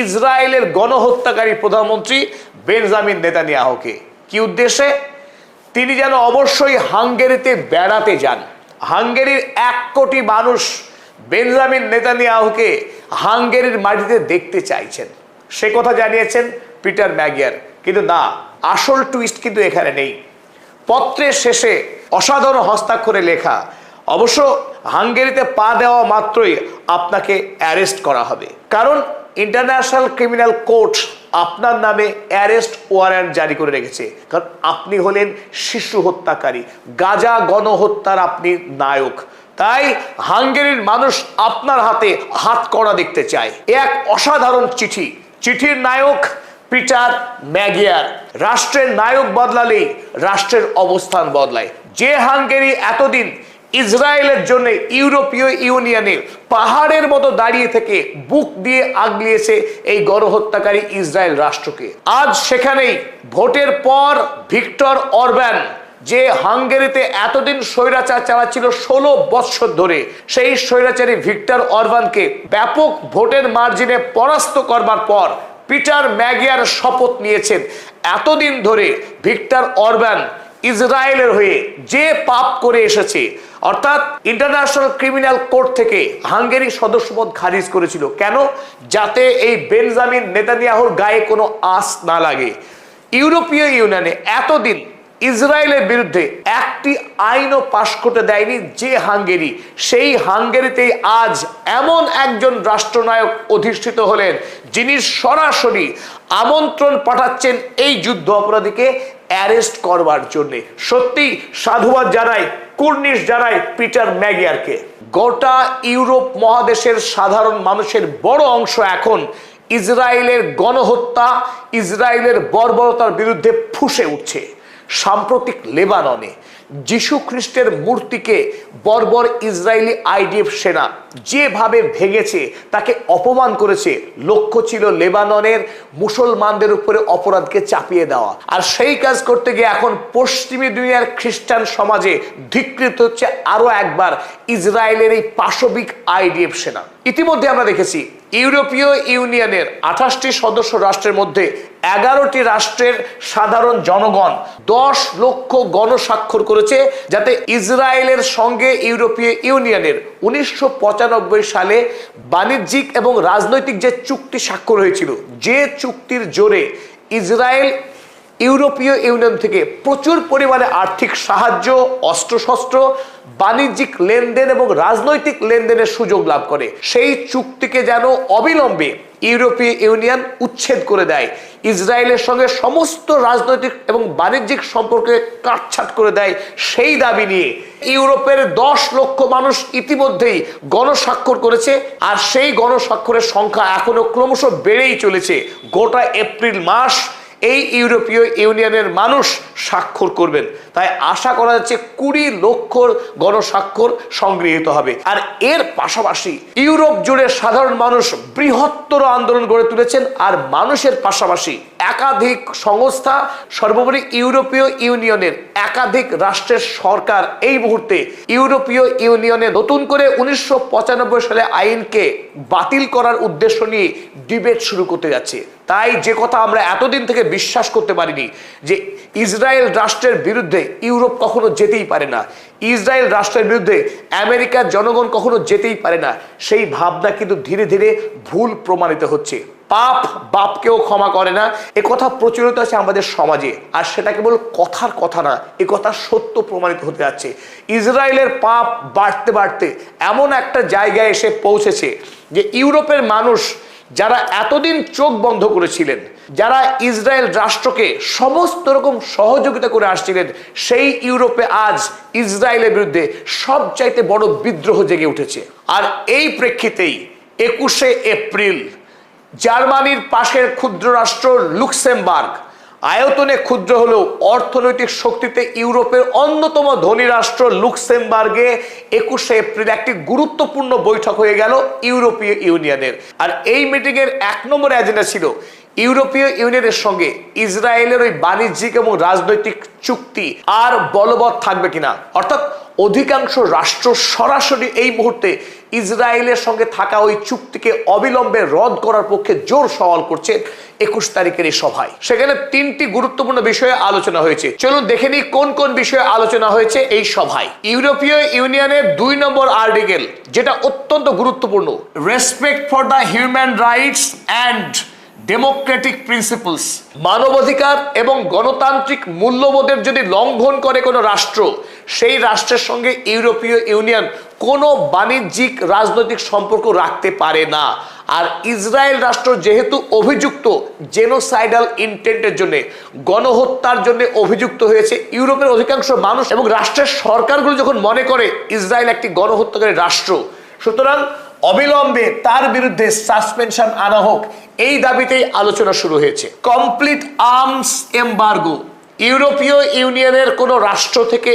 ইসরায়েলের গণহত্যাকারী প্রধানমন্ত্রী বেঞ্জামিন নেতানিয়াহুকে। কি উদ্দেশ্যে? তিনি যেন অবশ্যই হাঙ্গেরিতে বেড়াতে যান। হাঙ্গেরির 1 কোটি মানুষ বেঞ্জামিন নেতানিয়াহুকে হাঙ্গেরির মাটিতে দেখতে চাইছেন, সে কথা জানিয়েছেন পিটার ম্যাগিয়ার। কিন্তু না, আসল টুইস্ট কিন্তু এখানে নেই। পত্রের শেষে অসাধারণ হস্তাক্ষরে লেখা, অবশ্য হাঙ্গেরিতে পা দেওয়া মাত্রই আপনাকে অ্যারেস্ট করা হবে, কারণ ইন্টারন্যাশনাল ক্রিমিনাল কোর্ট আপনার নামে অ্যারেস্ট ওয়ারেন্ট জারি করে রেখেছে। কারণ আপনি হলেন শিশু হত্যাকারী, গাজা গণহত্যার আপনি নায়ক। তাই হাঙ্গেরির মানুষ আপনার হাতে হাত করা দেখতে চায়। এক অসাধারণ চিঠি, চিঠির নায়ক পিটার ম্যাগিয়ার। রাষ্ট্রের নায়ক বদলালেই রাষ্ট্রের অবস্থান বদলায়। যে হাঙ্গেরি এতদিন ইসরায়েলের জন্য ইউরোপীয় ইউনিয়নে পাহাড়ের মতো দাঁড়িয়ে থেকে বুক দিয়ে আগলিয়েছে এই গণহত্যাকারী ইসরায়েল রাষ্ট্রকে, আজ সেখানেই ভোটের পর ভিক্টর অরব্যান, যে হাঙ্গেরিতে এতদিন স্বৈরাচার চালাচ্ছিল 16 বৎসর ধরে, সেই স্বৈরাচারী ভিক্টর অরব্যানকে ব্যাপক ভোটের মার্জিনে পরাস্ত করবার পর পিটার ম্যাগিয়ার শপথ নিয়েছেন এতদিন ধরে ভিক্টর অরব্যান ইসরায়েলের হয়ে যে পাপ করে এসেছে, অর্থাৎ ইন্টারন্যাশনাল ক্রিমিনাল কোর্ট থেকে হাঙ্গেরি সদস্যপদ খারিজ করেছিল। কেন? যাতে এই বেঞ্জামিন নেতানিয়াহুর গায়ে কোনো আঁচ না লাগে। ইউরোপীয় ইউনিয়নে এতদিন ইসরায়েলের বিরুদ্ধে একটি আইনও পাশ করতে দেয়নি যে হাঙ্গেরি, সেই হাঙ্গেরিতেই আজ এমন একজন রাষ্ট্রনায়ক অধিষ্ঠিত হলেন যিনি সরাসরি আমন্ত্রণ পাঠাচ্ছেন এই যুদ্ধ অপরাধীকে অ্যারেস্ট করবার জন্য। সত্যি সাধুবাদ জানাই, কুর্নিশ জানাই পিটার ম্যাগিয়ারকে। গোটা ইউরোপ মহাদেশের সাধারণ মানুষের বড় অংশ এখন ইসরায়েলের গণহত্যা, ইসরায়েলের বর্বরতার বিরুদ্ধে ফুঁসে উঠছে। সাম্প্রতিক লেবাননে যিশু খ্রিস্টের মূর্তিকে বর্বর ইসরায়েলি আইডিএফ সেনা যেভাবে ভেঙেছে, তাকে অপমান করেছে, লক্ষ্য ছিল লেবাননের মুসলমানদের উপরে অপরাধকে চাপিয়ে দেওয়া। আর সেই কাজ করতে গিয়ে এখন পশ্চিমী দুনিয়ার খ্রিস্টান সমাজে ধিক্কৃত হচ্ছে আরো একবার ইসরায়েলের এই পাশবিক আইডিএফ সেনা। ইতিমধ্যে আমরা দেখেছি ইউরোপীয় ইউনিয়নের 28টি সদস্য রাষ্ট্রের মধ্যে 11টি রাষ্ট্রের সাধারণ জনগণ 10 লক্ষ গণস্বাক্ষর করেছে, যাতে ইসরায়েলের সঙ্গে ইউরোপীয় ইউনিয়নের 1995 সালে বাণিজ্যিক এবং রাজনৈতিক যে চুক্তি স্বাক্ষর হয়েছিল, যে চুক্তির জোরে ইসরায়েল ইউরোপীয় ইউনিয়ন থেকে প্রচুর পরিমাণে আর্থিক সাহায্য, অস্ত্রশস্ত্র, বাণিজ্যিক লেনদেন এবং রাজনৈতিক লেনদেনের সুযোগ লাভ করে, সেই চুক্তিকে যেন অবিলম্বে ইউরোপীয় ইউনিয়ন উচ্ছেদ করে দেয়, ইসরায়েলের সঙ্গে সমস্ত রাজনৈতিক এবং বাণিজ্যিক সম্পর্কে কাটছাট করে দেয়, সেই দাবি নিয়ে ইউরোপের 10 লক্ষ মানুষ ইতিমধ্যেই গণস্বাক্ষর করেছে। আর সেই গণস্বাক্ষরের সংখ্যা এখনো ক্রমশ বেড়েই চলেছে। গোটা এপ্রিল মাস এই ইউরোপীয় ইউনিয়নের মানুষ স্বাক্ষর করবেন। তাই আশা করা যাচ্ছে 20 লক্ষ গণস্বাক্ষর সংগৃহীত হবে। আর এর পাশাপাশি ইউরোপ জুড়ে সাধারণ মানুষ বৃহত্তর আন্দোলন গড়ে তুলেছেন। আর মানুষের পাশাপাশি একাধিক সংস্থা, সর্বোপরি ইউরোপীয় ইউনিয়নের একাধিক রাষ্ট্রের সরকার এই মুহূর্তে ইউরোপীয় ইউনিয়নে নতুন করে 1995 সালে আইনকে বাতিল করার উদ্দেশ্য নিয়ে ডিবেট শুরু করতে যাচ্ছে। তাই যে কথা আমরা এতদিন থেকে বিশ্বাস করতে পারিনি, যে ইসরায়েল রাষ্ট্রের বিরুদ্ধে ইউরোপ কখনো যেতেই পারে না, ইসরায়েল রাষ্ট্রের বিরুদ্ধে আমেরিকার জনগণ কখনো যেতেই পারে না, সেই ভাবনা কিন্তু ধীরে ধীরে ভুল প্রমাণিত হচ্ছে। পাপ বাপকেও ক্ষমা করে না, এ কথা প্রচলিত আছে আমাদের সমাজে। আর সেটা কেবল কথার কথা না, এ কথা সত্য প্রমাণিত হতে যাচ্ছে। ইসরায়েলের পাপ বাড়তে বাড়তে এমন একটা জায়গায় এসে পৌঁছেছে যে ইউরোপের মানুষ যারা এতদিন চোখ বন্ধ করেছিলেন, যারা ইসরায়েল রাষ্ট্রকে সমস্ত রকম সহযোগিতা করে আসছিলেন, সেই ইউরোপে আজ ইসরায়েলের বিরুদ্ধে সবচাইতে বড় বিদ্রোহ জেগে উঠেছে। আর এই প্রেক্ষিতেই 21শে এপ্রিল জার্মানির পাশের ক্ষুদ্র রাষ্ট্র লুক্সেমবার্গ, আয়তনে ক্ষুদ্র হলেও অর্থনৈতিক শক্তিতে ইউরোপের অন্যতম ধনী রাষ্ট্র লুক্সেমবার্গে 21শে এপ্রিল একটি গুরুত্বপূর্ণ বৈঠক হয়ে গেল ইউরোপীয় ইউনিয়নের। আর এই মিটিং এর 1 নম্বর এজেন্ডা ছিল ইউরোপীয় ইউনিয়নের সঙ্গে ইসরায়েলের ওই বাণিজ্যিক এবং রাজনৈতিক চুক্তি আর বলবৎ থাকবে কিনা। অর্থাৎ অধিকাংশ রাষ্ট্র সরাসরি এই মুহূর্তে ইসরায়েলের সঙ্গে থাকা ওই চুক্তিকে অবিলম্বে রদ করার পক্ষে জোর সওয়াল করছেন 21 তারিখের এই সভায়। সেখানে 3টি গুরুত্বপূর্ণ বিষয়ে আলোচনা হয়েছে। চলুন দেখে নিই কোন কোন বিষয়ে আলোচনা হয়েছে এই সভায়। ইউরোপীয় ইউনিয়নের 2 নম্বর আর্টিকেল, যেটা অত্যন্ত গুরুত্বপূর্ণ, respect for the human rights and Democratic principles, মানবাধিকার এবং গণতান্ত্রিক মূল্যবোধের যদি লঙ্ঘন করে কোনো রাষ্ট্র, সেই রাষ্ট্রের সঙ্গে ইউরোপীয় ইউনিয়ন কোনো বাণিজ্যিক রাজনৈতিক সম্পর্ক রাখতে পারে না। আর ইসরায়েল রাষ্ট্র যেহেতু অভিযুক্ত জেনোসাইডাল ইন্টেন্টের জন্য, গণহত্যার জন্য অভিযুক্ত হয়েছে, ইউরোপের অধিকাংশ মানুষ এবং রাষ্ট্রের সরকারগুলো যখন মনে করে ইসরায়েল একটি গণহত্যাকারী রাষ্ট্র, সুতরাং অবিলম্বে তার বিরুদ্ধে সাসপেনশন আনা হোক, এই দাবিতেই আলোচনা শুরু হয়েছে। কমপ্লিট আর্মস এমবার্গো, ইউরোপীয় ইউনিয়নের কোনো রাষ্ট্র থেকে